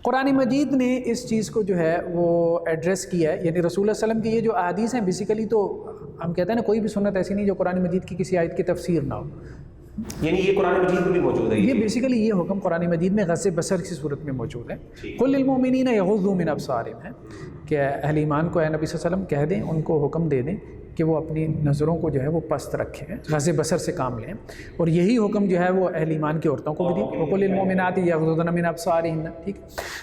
قرآن مجید نے اس چیز کو جو ہے وہ ایڈریس کیا ہے، یعنی رسول اللہ علیہ وسلم کی یہ جو احادیث ہیں بیسیکلی تو ہم کہتے ہیں نا کوئی بھی سنت ایسی نہیں جو قرآن مجید کی کسی آیت کی تفسیر نہ ہو، یعنی یہ قرآن مجید میں بھی موجود ہے، یہ بیسیکلی یہ حکم قرآن مجید میں غض بصر کی صورت میں موجود ہے۔ قل للمؤمنین یغضوا من ابصارہم ہے کہ اہل ایمان کو اے نبی صلی اللہ علیہ وسلم کہہ دیں، ان کو حکم دے دیں کہ وہ اپنی نظروں کو جو ہے وہ پست رکھیں، غض بصر سے کام لیں، اور یہی حکم جو ہے وہ اہل ایمان کی عورتوں کو بھی دی، وقل للمؤمنات یغضضن من ابصارہن، ٹھیک۔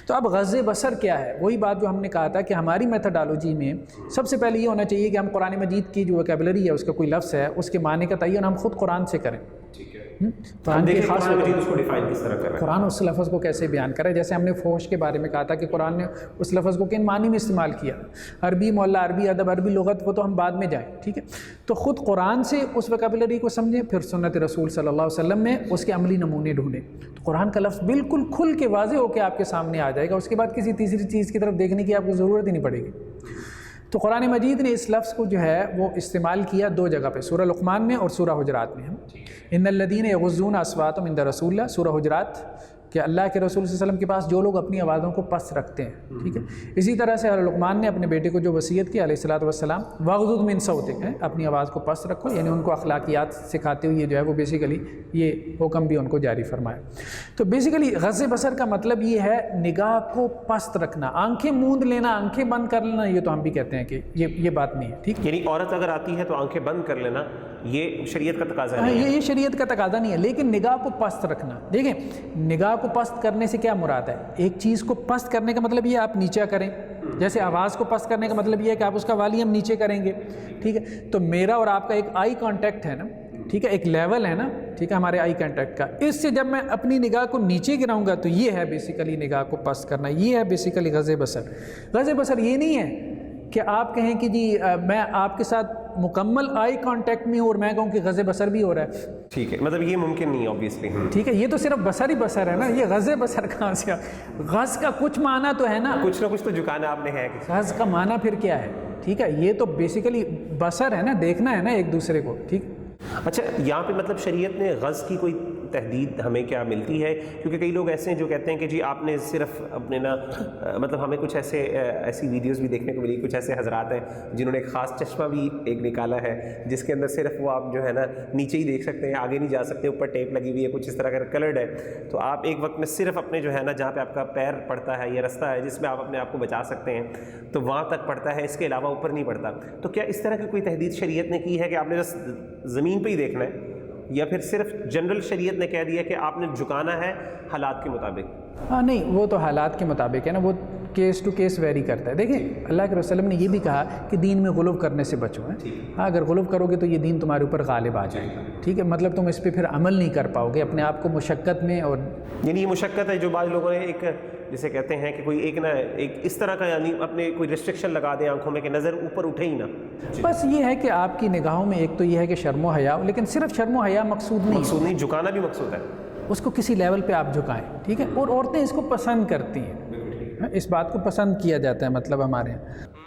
تو اب غض بصر کیا ہے؟ وہی بات جو ہم نے کہا تھا کہ ہماری میتھڈالوجی میں سب سے پہلے یہ ہونا چاہیے کہ ہم قرآن مجید کی جو ویکیبلری ہے، اس کا کوئی لفظ ہے، اس کے معنی کا تعین ہم خود قرآن سے کریں۔ قرآن کی خاص قرآن اس لفظ کو کیسے بیان کرے، جیسے ہم نے فحش کے بارے میں کہا تھا کہ قرآن نے اس لفظ کو کن معنی میں استعمال کیا، عربی معلیٰ، عربی ادب، عربی لغت، وہ تو ہم بعد میں جائیں، ٹھیک ہے۔ تو خود قرآن سے اس ویکیبلری کو سمجھیں، پھر سنت رسول صلی اللہ علیہ وسلم میں اس کے عملی نمونے ڈھونڈیں، تو قرآن کا لفظ بالکل کھل کے واضح ہو کے آپ کے سامنے آ جائے گا، اس کے بعد کسی تیسری چیز کی طرف دیکھنے کی آپ کو ضرورت ہی نہیں پڑے گی۔ تو قرآن مجید نے اس لفظ کو جو ہے وہ استعمال کیا دو جگہ پہ، سورہ لقمان میں اور سورہ حجرات میں۔ ان الذین یغضون اصواتهم عند رسول اللہ، سورہ حجرات، کہ اللہ کے رسول صلی اللہ علیہ وسلم کے پاس جو لوگ اپنی آوازوں کو پست رکھتے ہیں، ٹھیک ہے۔ اسی طرح سے لقمان نے اپنے بیٹے کو جو وصیت کی علیہ الصلوۃ والسلام، وغضض من صوتک، اپنی آواز کو پست رکھو، یعنی ان کو اخلاقیات سکھاتے ہوئے جو ہے وہ بیسیکلی یہ حکم بھی ان کو جاری فرمایا۔ تو بیسیکلی غض بصر کا مطلب یہ ہے نگاہ کو پست رکھنا، آنکھیں موند لینا، آنکھیں بند کر لینا، یہ تو ہم بھی کہتے ہیں کہ یہ بات نہیں ہے، ٹھیک۔ یعنی عورت اگر آتی ہے تو آنکھیں بند کر لینا، یہ شریعت کا تقاضا نہیں ہے، یہ شریعت کا تقاضا نہیں ہے، لیکن نگاہ کو پست رکھنا، دیکھیں نگاہ کو پست کرنے سے کیا مراد ہے؟ ایک چیز کو پست کرنے کا مطلب یہ آپ نیچے کریں، جیسے آواز کو پست کرنے کا مطلب یہ ہے کہ آپ اس کا والیوم نیچے کریں گے، ٹھیک ہے۔ تو میرا اور آپ کا ایک آئی کانٹیکٹ ہے نا، ٹھیک ہے، ایک لیول ہے نا، ٹھیک ہے، ہمارے آئی کانٹیکٹ کا، اس سے جب میں اپنی نگاہ کو نیچے گراؤں گا تو یہ ہے بیسیکلی نگاہ کو پست کرنا، یہ ہے بیسیکلی غض بصر۔ غض بصر یہ نہیں ہے کہ آپ کہیں کہ جی میں آپ کے ساتھ مکمل آئی کانٹیکٹ میں ہوں اور میں کہوں کہ غض بصر بھی ہو رہا ہے، ٹھیک ہے، مطلب یہ ممکن نہیں اوبیسلی، ٹھیک ہے، یہ تو صرف بصر ہی بصر ہے نا، یہ غض بصر کہاں سے؟ غض کا کچھ معنی تو ہے نا، کچھ نہ کچھ تو جھکانا آپ نے ہے۔ غض کا معنی پھر کیا ہے؟ ٹھیک ہے، یہ تو بیسیکلی بصر ہے نا، دیکھنا ہے نا ایک دوسرے کو، ٹھیک۔ اچھا، یہاں پہ مطلب شریعت نے غض کی کوئی تحدید ہمیں کیا ملتی ہے؟ کیونکہ کئی لوگ ایسے ہیں جو کہتے ہیں کہ جی آپ نے صرف اپنے نا مطلب ہمیں کچھ ایسی ویڈیوز بھی دیکھنے کو ملی، کچھ ایسے حضرات ہیں جنہوں نے ایک خاص چشمہ بھی ایک نکالا ہے جس کے اندر صرف وہ آپ جو ہے نا نیچے ہی دیکھ سکتے ہیں، آگے نہیں جا سکتے، اوپر ٹیپ لگی ہوئی ہے، کچھ اس طرح کا کلرڈ ہے، تو آپ ایک وقت میں صرف اپنے جو ہے نا جہاں پہ آپ کا پیر پڑتا ہے، یہ رستہ ہے جس میں آپ اپنے آپ کو بچا سکتے ہیں، تو وہاں تک پڑتا ہے، اس کے علاوہ اوپر نہیں پڑتا۔ تو کیا اس طرح کی کوئی تحدید شریعت نے کی ہے کہ آپ نے بس زمین پہ ہی دیکھنا ہے، یا پھر صرف جنرل شریعت نے کہہ دیا کہ آپ نے جھکانا ہے حالات کے مطابق؟ ہاں نہیں، وہ تو حالات کے مطابق ہے نا، وہ کیس ٹو کیس ویری کرتا ہے۔ دیکھیں اللہ کے رسول نے یہ بھی کہا کہ دین میں غلو کرنے سے بچو، ہاں اگر غلو کرو گے تو یہ دین تمہارے اوپر غالب آ جائے گا، ٹھیک ہے، مطلب تم اس پہ پھر عمل نہیں کر پاؤ گے، اپنے آپ کو مشقت میں، اور یعنی یہ مشقت ہے جو بعض لوگوں نے ایک جسے کہتے ہیں کہ کوئی ایک اس طرح کا، یعنی اپنے کوئی ریسٹرکشن لگا دیں آنکھوں میں کہ نظر اوپر اٹھے ہی نہ۔ بس یہ ہے کہ آپ کی نگاہوں میں ایک تو یہ ہے کہ شرم و حیا، لیکن صرف شرم و حیا مقصود نہیں، جھکانا بھی مقصود ہے، اس کو کسی لیول پہ آپ جھکائیں، ٹھیک ہے، اور عورتیں اس کو پسند کرتی ہیں، اس بات کو پسند کیا جاتا ہے مطلب ہمارے یہاں۔